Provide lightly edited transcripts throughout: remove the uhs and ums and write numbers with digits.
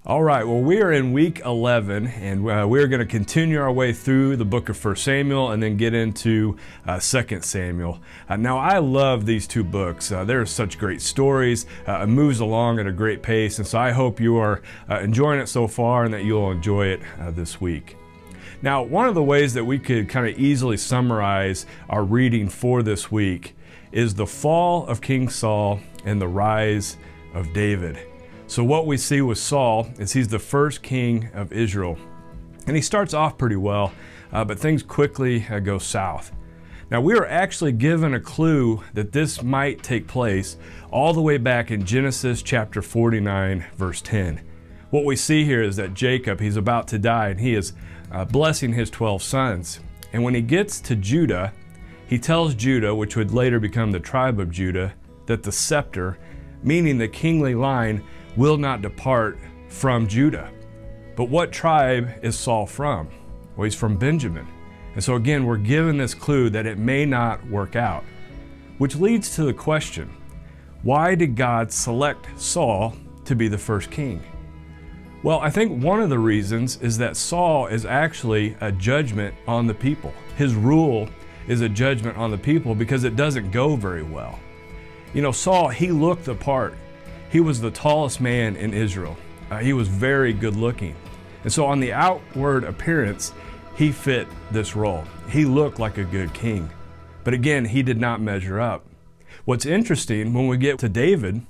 All right, well, we are in week 11, and we're going to continue our way through the book of 1 Samuel and then get into 2 Samuel. Now, I love these two books. They're such great stories. It moves along at a great pace, and so I hope you are enjoying it so far and that you'll enjoy it this week. Now, one of the ways that we could kind of easily summarize our reading for this week is the fall of King Saul and the rise of David. So what we see with Saul is he's the first king of Israel. And he starts off pretty well, but things quickly go south. Now we are actually given a clue that this might take place all the way back in Genesis chapter 49, verse 10. What we see here is that Jacob, he's about to die, and he is blessing his 12 sons. And when he gets to Judah, he tells Judah, which would later become the tribe of Judah, that the scepter, meaning the kingly line, will not depart from Judah. But what tribe is Saul from? Well, he's from Benjamin. And so again, we're given this clue that it may not work out, which leads to the question, why did God select Saul to be the first king? Well, I think one of the reasons is that Saul is actually a judgment on the people. His rule is a judgment on the people because it doesn't go very well. You know, Saul, he looked the part. He was the tallest man in Israel. He was very good looking. And so on the outward appearance, he fit this role. He looked like a good king. But again, he did not measure up. What's interesting when we get to David,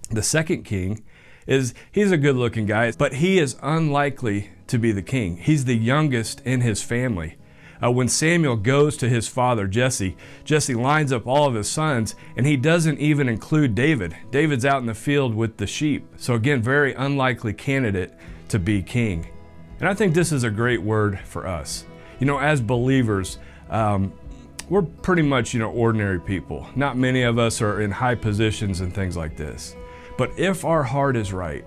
the second king, is he's a good looking guy, but he is unlikely to be the king. He's the youngest in his family. When Samuel goes to his father, Jesse lines up all of his sons, and he doesn't even include David. David's out in the field with the sheep. So again, very unlikely candidate to be king. And I think this is a great word for us. You know, as believers, we're pretty much, ordinary people. Not many of us are in high positions and things like this. But if our heart is right,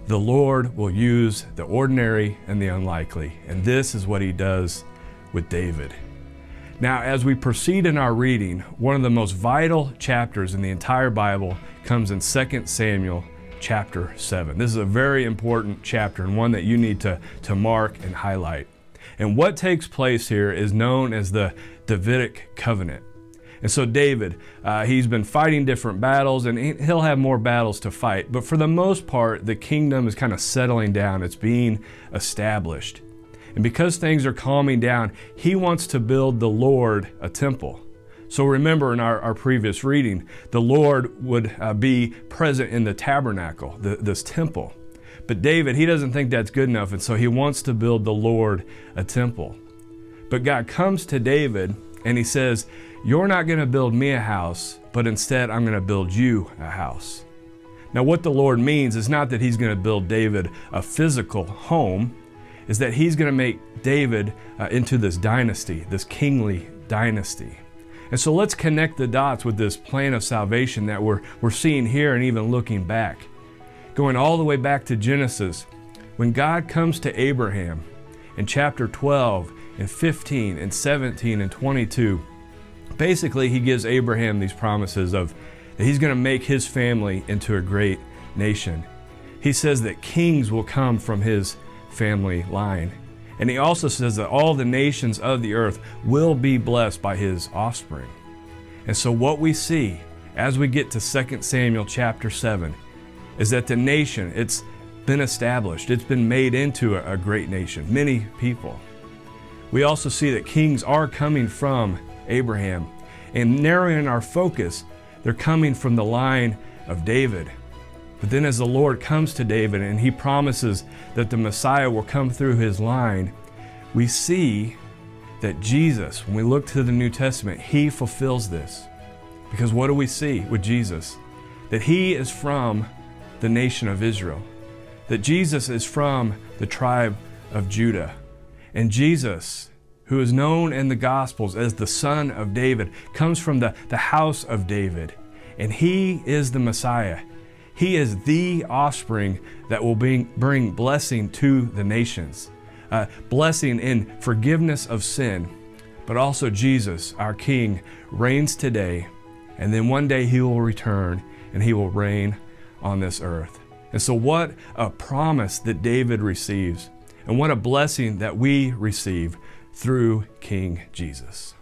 the Lord will use the ordinary and the unlikely. And this is what he does with David. Now, as we proceed in our reading, one of the most vital chapters in the entire Bible comes in 2 Samuel chapter 7. This is a very important chapter and one that you need to mark and highlight. And what takes place here is known as the DAVIDIC covenant. And so David, he's been fighting different battles, and he'll have more battles to fight. But for the most part, the kingdom is kind of settling down. It's being established. And because things are calming down, he wants to build the Lord a temple. So remember in our previous reading, the Lord would be present in the tabernacle, this temple. But David, he doesn't think that's good enough, and so he wants to build the Lord a temple. But God comes to David and he says, "You're not going to build me a house, but instead I'm going to build you a house." Now what the Lord means is not that he's going to build David a physical home, is that he's going to make David into this dynasty, this kingly dynasty. And so let's connect the dots with this plan of salvation that we're seeing here and even looking back. Going all the way back to Genesis, when God comes to Abraham in chapter 12 and 15 and 17 and 22, basically he gives Abraham these promises of that he's going to make his family into a great nation. He says that kings will come from his family line. And he also says that all the nations of the earth will be blessed by his offspring. And so what we see as we get to 2 Samuel chapter 7 is that the nation, it's been established. It's been made into a great nation, many people. We also see that kings are coming from Abraham. And narrowing our focus, they're coming from the line of David. But then as the Lord comes to David and he promises that the Messiah will come through his line, we see that Jesus, when we look to the New Testament, he fulfills this. Because what do we see with Jesus? That he is from the nation of Israel. That Jesus is from the tribe of Judah. And Jesus, who is known in the Gospels as the Son of David, comes from the house of David. And he is the Messiah. He is the offspring that will bring blessing to the nations. Blessing in forgiveness of sin. But also Jesus, our King, reigns today. And then one day he will return and he will reign on this earth. And so what a promise that David receives, and what a blessing that we receive through King Jesus.